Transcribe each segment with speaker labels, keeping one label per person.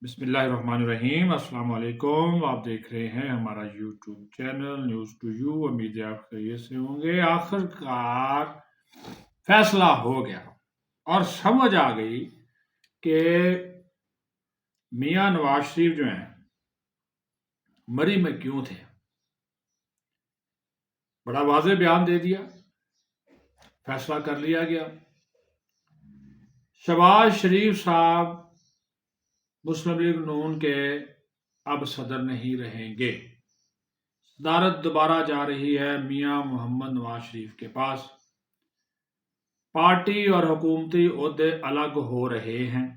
Speaker 1: بسم اللہ الرحمن الرحیم، السلام علیکم۔ آپ دیکھ رہے ہیں ہمارا YouTube channel news to you. امید ہے آپ خیریت سے ہوں گے۔ آخر کار فیصلہ ہو گیا اور سمجھ آ گئی کہ میاں نواز شریف جو ہیں مری میں کیوں تھے۔ بڑا واضح بیان دے دیا، فیصلہ کر لیا گیا۔ شہباز شریف صاحب مسلم لیگ نون کے اب صدر نہیں رہیں گے۔ صدارت دوبارہ جا رہی ہے میاں محمد نواز شریف کے پاس۔ پارٹی اور حکومتی عہدے الگ ہو رہے ہیں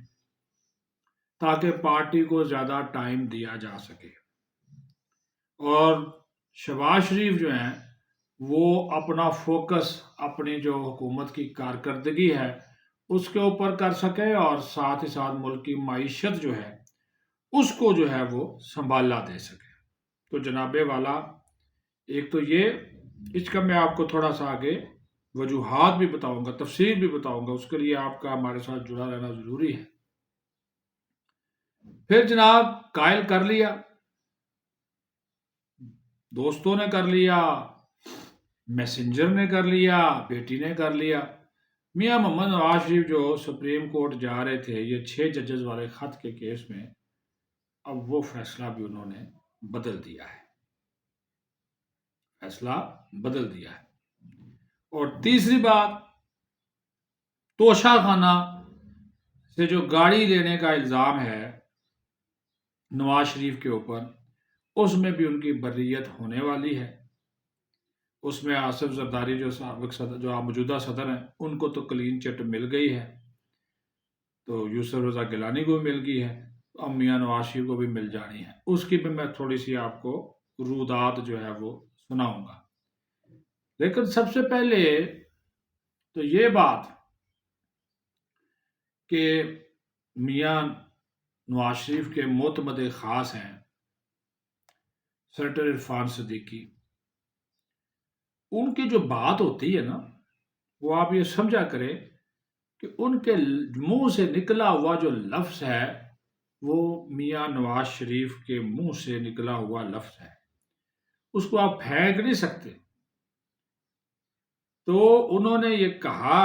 Speaker 1: تاکہ پارٹی کو زیادہ ٹائم دیا جا سکے، اور شہباز شریف جو ہیں وہ اپنا فوکس اپنی جو حکومت کی کارکردگی ہے اس کے اوپر کر سکے، اور ساتھ ہی ساتھ ملک کی معیشت جو ہے اس کو جو ہے وہ سنبھالا دے سکے۔ تو جناب والا، ایک تو یہ، اس کا میں آپ کو تھوڑا سا آگے وجوہات بھی بتاؤں گا، تفصیل بھی بتاؤں گا، اس کے لیے آپ کا ہمارے ساتھ جڑا رہنا ضروری ہے۔ پھر جناب قائل کر لیا، دوستوں نے کر لیا، میسنجر نے کر لیا، بیٹی نے کر لیا۔ میاں محمد نواز شریف جو سپریم کورٹ جا رہے تھے یہ 6 ججز والے خط کے کیس میں، اب وہ فیصلہ بھی انہوں نے بدل دیا ہے، فیصلہ بدل دیا ہے۔ اور تیسری بات، توشہ خانہ سے جو گاڑی لینے کا الزام ہے نواز شریف کے اوپر، اس میں بھی ان کی بریت ہونے والی ہے۔ اس میں آصف زرداری جو سابق صدر، جو موجودہ صدر ہیں، ان کو تو کلین چٹ مل گئی ہے، تو یوسف رضا گیلانی کو بھی مل گئی ہے، اب میاں نواز شریف کو بھی مل جانی ہے۔ اس کی بھی میں تھوڑی سی آپ کو رودات جو ہے وہ سناؤں گا۔ لیکن سب سے پہلے تو یہ بات کہ میاں نواز شریف کے معتمد خاص ہیں سینیٹر عرفان صدیقی، ان کی جو بات ہوتی ہے نا، وہ آپ یہ سمجھا کریں کہ ان کے منہ سے نکلا ہوا جو لفظ ہے وہ میاں نواز شریف کے منہ سے نکلا ہوا لفظ ہے، اس کو آپ پھینک نہیں سکتے۔ تو انہوں نے یہ کہا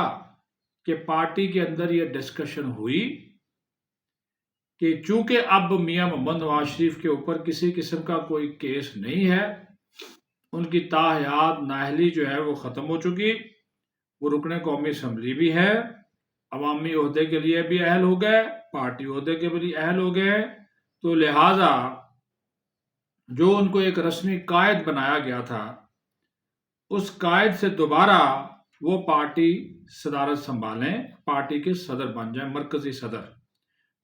Speaker 1: کہ پارٹی کے اندر یہ ڈسکشن ہوئی کہ چونکہ اب میاں محمد نواز شریف کے اوپر کسی قسم کا کوئی کیس نہیں ہے، ان کی تاحیات نااہلی جو ہے وہ ختم ہو چکی، وہ رکن قومی اسمبلی بھی ہے، عوامی عہدے کے لیے بھی اہل ہو گئے، پارٹی عہدے کے بھی اہل ہو گئے، تو لہٰذا جو ان کو ایک رسمی قائد بنایا گیا تھا، اس قائد سے دوبارہ وہ پارٹی صدارت سنبھالیں، پارٹی کے صدر بن جائیں، مرکزی صدر۔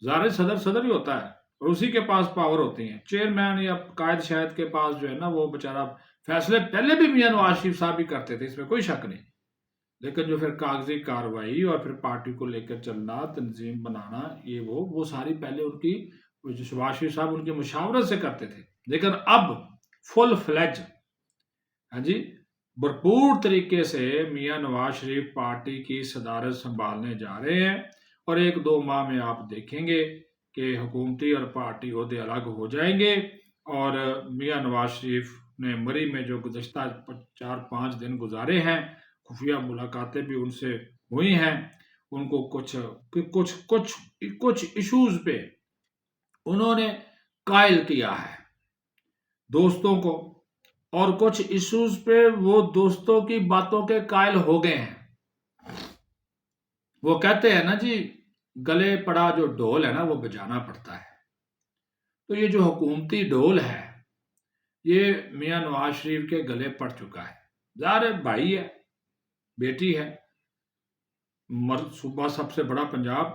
Speaker 1: ظاہر صدر صدر ہی ہوتا ہے اور اسی کے پاس پاور ہوتی ہیں، چیئرمین یا قائد شاہد کے پاس جو ہے نا وہ بیچارہ فیصلے پہلے بھی میاں نواز شریف صاحب ہی کرتے تھے، اس میں کوئی شک نہیں، لیکن جو پھر کاغذی کارروائی اور پھر پارٹی کو لے کر چلنا، تنظیم بنانا، یہ وہ ساری پہلے ان کی جو شہباز شریف صاحب ان کی مشاورت سے کرتے تھے، لیکن اب فل فلیج، ہاں جی، بھرپور طریقے سے میاں نواز شریف پارٹی کی صدارت سنبھالنے جا رہے ہیں، اور 1-2 ماہ میں آپ دیکھیں گے کہ حکومتی اور پارٹی عہدے الگ ہو جائیں گے، اور میاں نواز شریف نے مری میں جو گزشتہ 4-5 دن گزارے ہیں، خفیہ ملاقاتیں بھی ان سے ہوئی ہیں، ان کو کچھ ایشوز پہ انہوں نے قائل کیا ہے دوستوں کو، اور کچھ ایشوز پہ وہ دوستوں کی باتوں کے قائل ہو گئے ہیں۔ وہ کہتے ہیں نا جی، گلے پڑا جو ڈھول ہے نا وہ بجانا پڑتا ہے، تو یہ جو حکومتی ڈھول ہے یہ میاں نواز شریف کے گلے پڑ چکا ہے۔ ظاہر بھائی ہے، بیٹی ہے، صوبہ سب سے بڑا پنجاب،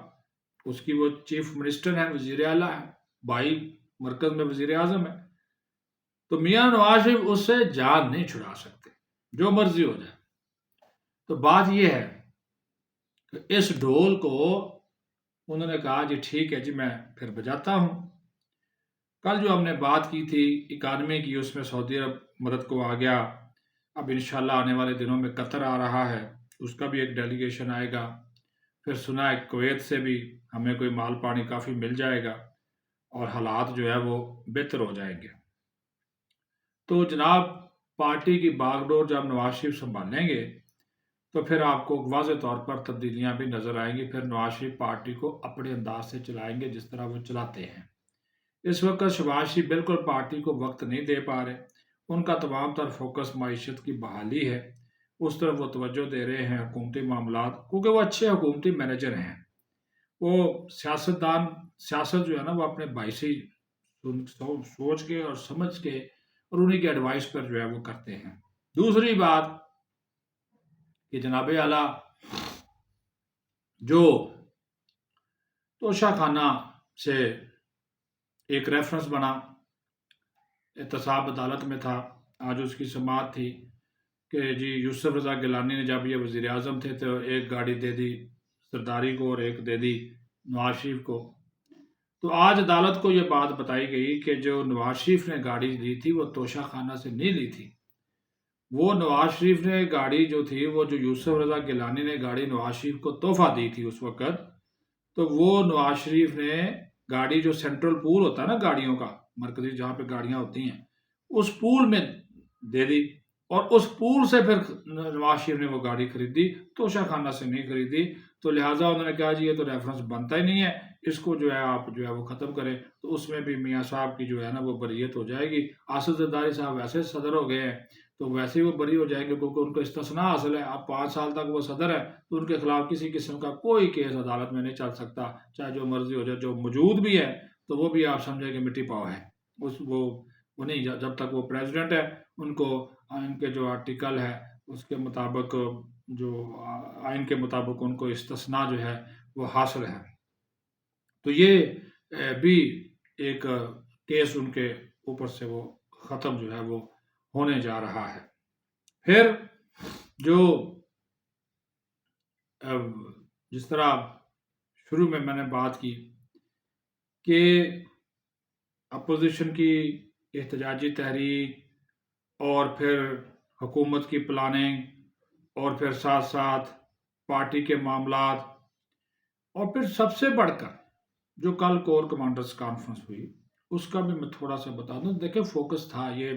Speaker 1: اس کی وہ چیف منسٹر ہیں، وزیر اعلیٰ ہے، بھائی مرکز میں وزیر اعظم ہے، تو میاں نواز شریف اس سے جان نہیں چھڑا سکتے، جو مرضی ہو جائے۔ تو بات یہ ہے کہ اس ڈھول کو انہوں نے کہا جی ٹھیک ہے جی میں پھر بجاتا ہوں۔ کل جو ہم نے بات کی تھی اکانومی کی، اس میں سعودی عرب مدد کو آ گیا، اب انشاءاللہ آنے والے دنوں میں قطر آ رہا ہے، اس کا بھی ایک ڈیلیگیشن آئے گا، پھر سنا ہے کویت سے بھی ہمیں کوئی مال پانی کافی مل جائے گا، اور حالات جو ہے وہ بہتر ہو جائیں گے۔ تو جناب پارٹی کی باغ ڈور جب نواز شریف سنبھالیں گے تو پھر آپ کو واضح طور پر تبدیلیاں بھی نظر آئیں گی۔ پھر نواز شریف پارٹی کو اپنے انداز سے چلائیں گے جس طرح وہ چلاتے ہیں۔ اس وقت شہباز شریف بالکل پارٹی کو وقت نہیں دے پا رہے، ان کا تمام تر فوکس معیشت کی بحالی ہے، اس طرف وہ توجہ دے رہے ہیں حکومتی معاملات، کیونکہ وہ اچھے حکومتی مینیجر ہیں۔ وہ سیاست جو ہے نا وہ اپنے بھائی سے سوچ کے اور سمجھ کے اور انہیں کی ایڈوائس پر جو ہے وہ کرتے ہیں۔ دوسری بات کہ جناب اعلیٰ جو توشہ خانہ سے ایک ریفرنس بنا، احتساب عدالت میں تھا، آج اس کی سماعت تھی کہ جی یوسف رضا گیلانی نے جب یہ وزیر اعظم تھے تو ایک گاڑی دے دی سرداری کو اور ایک دے دی نواز شریف کو۔ تو آج عدالت کو یہ بات بتائی گئی کہ جو نواز شریف نے گاڑی لی تھی وہ توشہ خانہ سے نہیں لی تھی، وہ نواز شریف نے گاڑی جو تھی، وہ جو یوسف رضا گیلانی نے گاڑی نواز شریف کو تحفہ دی تھی اس وقت، تو وہ نواز شریف نے گاڑی جو سینٹرل پول ہوتا ہے نا گاڑیوں کا، مرکزی جہاں پہ گاڑیاں ہوتی ہیں، اس پول میں دے دی، اور اس پول سے پھر نواز شریف نے وہ گاڑی خریدی، توشہ خانہ سے نہیں خریدی۔ تو لہٰذا انہوں نے کہا جی یہ تو ریفرنس بنتا ہی نہیں ہے، اس کو جو ہے آپ جو ہے وہ ختم کریں۔ تو اس میں بھی میاں صاحب کی جو ہے نا وہ بریت ہو جائے گی۔ آصف زرداری صاحب ویسے صدر ہو گئے ہیں تو ویسے ہی وہ بری ہو جائیں گے، کیونکہ ان کو استثناء حاصل ہے، اب 5 سال تک وہ صدر ہے تو ان کے خلاف کسی قسم کا کوئی کیس عدالت میں نہیں چل سکتا، چاہے جو مرضی ہو جائے۔ جو موجود بھی ہے تو وہ بھی آپ سمجھیں کہ مٹی پاؤ ہے، وہ نہیں، جب تک وہ پریزیڈنٹ ہے ان کو ان کے جو آرٹیکل ہے اس کے مطابق، جو آئین کے مطابق ان کو استثناء جو ہے وہ حاصل ہے۔ تو یہ بھی ایک کیس ان کے اوپر سے وہ ختم جو ہے وہ ہونے جا رہا ہے۔ پھر جو جس طرح شروع میں نے بات کی کہ اپوزیشن کی احتجاجی تحریک اور پھر حکومت کی پلاننگ اور پھر ساتھ ساتھ پارٹی کے معاملات، اور پھر سب سے بڑھ کر جو کل کور کمانڈرز کانفرنس ہوئی اس کا بھی میں تھوڑا سا بتا دوں۔ دیکھیں فوکس تھا یہ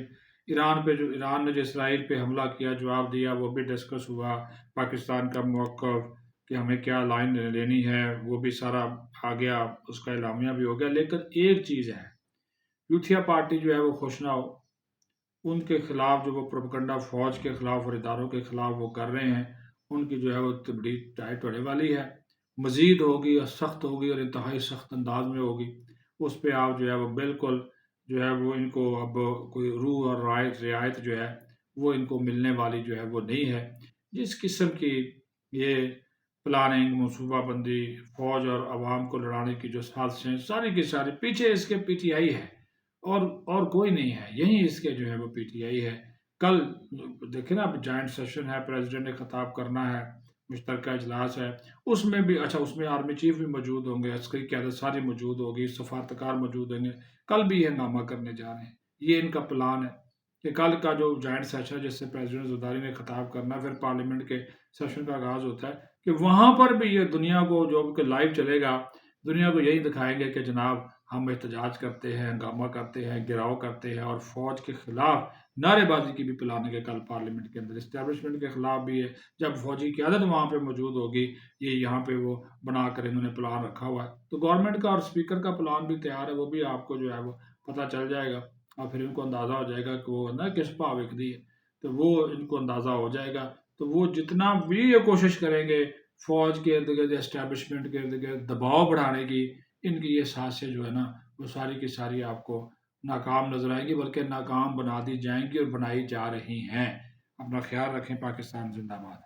Speaker 1: ایران پہ، جو ایران نے جو اسرائیل پہ حملہ کیا، جواب دیا، وہ بھی ڈسکس ہوا، پاکستان کا موقف کہ ہمیں کیا لائن لینی ہے وہ بھی سارا آ گیا، اس کا اعلامیہ بھی ہو گیا۔ لیکن ایک چیز ہے، یوتھیا پارٹی جو ہے وہ خوش نہ ہو، ان کے خلاف جو وہ پروپیگنڈا فوج کے خلاف اور اداروں کے خلاف وہ کر رہے ہیں، ان کی جو ہے وہ بڑی ٹائٹ ہونے والی ہے، مزید ہوگی اور سخت ہوگی اور انتہائی سخت انداز میں ہوگی۔ اس پہ آپ جو ہے وہ بالکل جو ہے وہ ان کو اب کوئی روح اور رعایت جو ہے وہ ان کو ملنے والی جو ہے وہ نہیں ہے۔ جس قسم کی یہ پلاننگ، منصوبہ بندی، فوج اور عوام کو لڑانے کی جو سازشیں ساری کی ساری، پیچھے اس کے پی ٹی آئی ہے اور کوئی نہیں ہے، یہی اس کے جو ہے وہ پی ٹی آئی ہے۔ کل دیکھیں نا، اب جوائنٹ سیشن ہے، پریزیڈنٹ نے خطاب کرنا ہے، مشترکہ اجلاس ہے، اس میں بھی اس میں آرمی چیف بھی موجود ہوں گے، عسکری قیادت ساری موجود ہوگی، سفارتکار موجود ہوں گے، کل بھی یہ ہنگامہ کرنے جا رہے ہیں۔ یہ ان کا پلان ہے کہ کل کا جو جوائنٹ سیشن ہے جس سے پریزیڈنٹ زرداری نے خطاب کرنا، پھر پارلیمنٹ کے سیشن کا آغاز ہوتا ہے، کہ وہاں پر بھی یہ دنیا کو جو کہ لائیو چلے گا، دنیا کو یہی دکھائیں گے کہ جناب ہم احتجاج کرتے ہیں، ہنگامہ کرتے ہیں، گراؤ کرتے ہیں، اور فوج کے خلاف نعرے بازی کی بھی پلاننگ ہے کل پارلیمنٹ کے اندر، اسٹیبلشمنٹ کے خلاف بھی ہے۔ جب فوجی قیادت وہاں پہ موجود ہوگی، یہ یہاں پہ وہ بنا کر انہوں نے پلان رکھا ہوا ہے، تو گورنمنٹ کا اور اسپیکر کا پلان بھی تیار ہے، وہ بھی آپ کو جو ہے وہ پتہ چل جائے گا، اور پھر ان کو اندازہ ہو جائے گا کہ وہ نا کس پا وکدی ہے، تو وہ ان کو اندازہ ہو جائے گا۔ تو وہ جتنا بھی یہ کوشش کریں گے فوج کے ارد گرد، اسٹیبلشمنٹ کے ارد گرد دباؤ بڑھانے کی، ان کی یہ سازشیں جو ہے نا وہ ساری کی ساری آپ کو ناکام نظر آئیں گی، بلکہ ناکام بنا دی جائیں گی اور بنائی جا رہی ہیں۔ اپنا خیال رکھیں۔ پاکستان زندہ باد۔